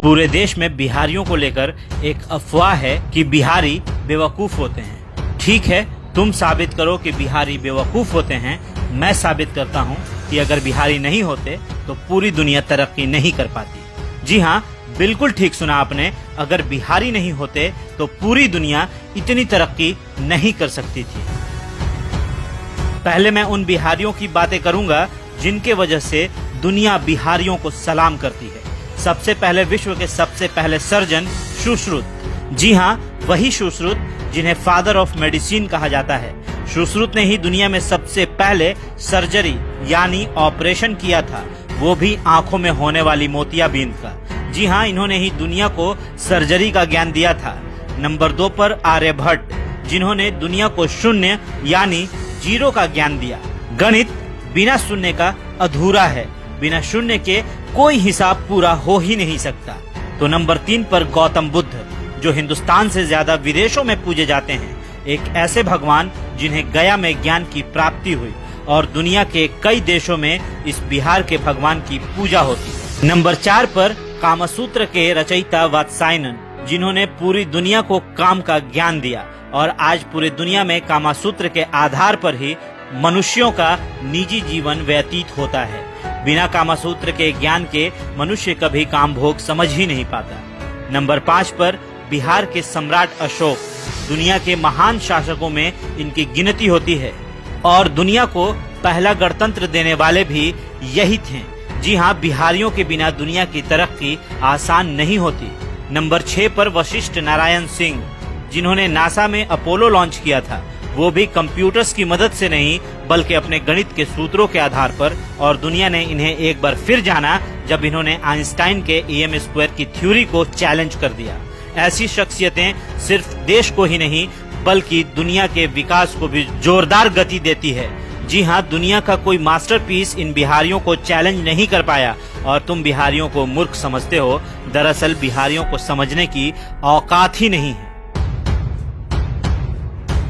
पूरे देश में बिहारियों को लेकर एक अफवाह है कि बिहारी बेवकूफ होते हैं। ठीक है, तुम साबित करो कि बिहारी बेवकूफ होते हैं। मैं साबित करता हूँ कि अगर बिहारी नहीं होते तो पूरी दुनिया तरक्की नहीं कर पाती। जी हाँ, बिल्कुल ठीक सुना आपने। अगर बिहारी नहीं होते तो पूरी दुनिया इतनी तरक्की नहीं कर सकती थी। पहले मैं उन बिहारियों की बातें करूंगा जिनके वजह से दुनिया बिहारियों को सलाम करती है। सबसे पहले विश्व के सबसे पहले सर्जन सुश्रुत। जी हाँ, वही सुश्रुत जिन्हें फादर ऑफ मेडिसिन कहा जाता है। सुश्रुत ने ही दुनिया में सबसे पहले सर्जरी यानी ऑपरेशन किया था, वो भी आंखों में होने वाली मोतियाबिंद का। जी हाँ, इन्होंने ही दुनिया को सर्जरी का ज्ञान दिया था। नंबर 2 पर आर्यभट्ट, जिन्होंने दुनिया को शून्य यानी जीरो का ज्ञान दिया। गणित बिना शून्य का अधूरा है, बिना शून्य के कोई हिसाब पूरा हो ही नहीं सकता। तो नंबर 3 पर गौतम बुद्ध, जो हिंदुस्तान से ज्यादा विदेशों में पूजे जाते हैं। एक ऐसे भगवान जिन्हें गया में ज्ञान की प्राप्ति हुई और दुनिया के कई देशों में इस बिहार के भगवान की पूजा होती है। नंबर 4 पर कामसूत्र के रचयिता वात्सायनन, जिन्होंने पूरी दुनिया को काम का ज्ञान दिया और आज पूरी दुनिया में कामसूत्र के आधार पर ही मनुष्यों का निजी जीवन व्यतीत होता है। बिना कामसूत्र के ज्ञान के मनुष्य कभी काम भोग समझ ही नहीं पाता। नंबर 5 पर बिहार के सम्राट अशोक, दुनिया के महान शासकों में इनकी गिनती होती है और दुनिया को पहला गणतंत्र देने वाले भी यही थे। जी हाँ, बिहारियों के बिना दुनिया की तरक्की आसान नहीं होती। नंबर 6 पर वशिष्ठ नारायण सिंह, जिन्होंने नासा में अपोलो लॉन्च किया था, वो भी कंप्यूटर्स की मदद से नहीं बल्कि अपने गणित के सूत्रों के आधार पर। और दुनिया ने इन्हें एक बार फिर जाना जब इन्होंने आइंस्टाइन के EM² की थ्योरी को चैलेंज कर दिया। ऐसी शख्सियतें सिर्फ देश को ही नहीं बल्कि दुनिया के विकास को भी जोरदार गति देती है। जी हाँ, दुनिया का कोई मास्टरपीस इन बिहारियों को चैलेंज नहीं कर पाया और तुम बिहारियों को मूर्ख समझते हो। दरअसल बिहारियों को समझने की औकात ही नहीं है।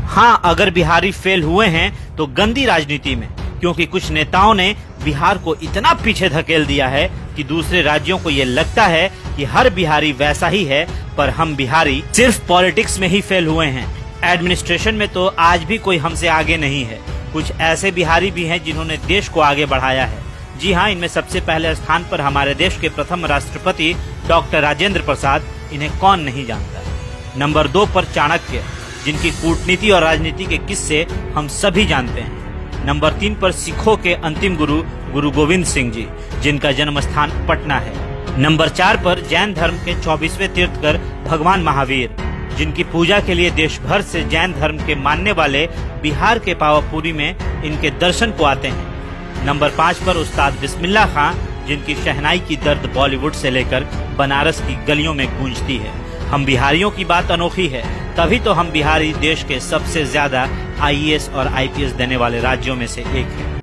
हाँ, अगर बिहारी फेल हुए हैं तो गंदी राजनीति में, क्योंकि कुछ नेताओं ने बिहार को इतना पीछे धकेल दिया है कि दूसरे राज्यों को ये लगता है कि हर बिहारी वैसा ही है। पर हम बिहारी सिर्फ पॉलिटिक्स में ही फेल हुए हैं, एडमिनिस्ट्रेशन में तो आज भी कोई हमसे आगे नहीं है। कुछ ऐसे बिहारी भी हैं जिन्होंने देश को आगे बढ़ाया है। जी हाँ, इनमें सबसे पहले स्थान पर हमारे देश के प्रथम राष्ट्रपति डॉक्टर राजेंद्र प्रसाद, इन्हें कौन नहीं जानता। नंबर 2 पर चाणक्य, जिनकी कूटनीति और राजनीति के किस्से हम सभी जानते हैं। नंबर 3 पर सिखों के अंतिम गुरु गुरु गोविंद सिंह जी, जिनका जन्म स्थान पटना है। नंबर 4 पर जैन धर्म के 24वें तीर्थकर भगवान महावीर, जिनकी पूजा के लिए देश भर से जैन धर्म के मानने वाले बिहार के पावापुरी में इनके दर्शन को आते हैं। नंबर 5 पर उस्ताद बिस्मिल्लाह खां, जिनकी शहनाई की दर्द बॉलीवुड से लेकर बनारस की गलियों में गूंजती है। हम बिहारियों की बात अनोखी है, तभी तो हम बिहारी देश के सबसे ज्यादा IAS और IPS देने वाले राज्यों में से एक है।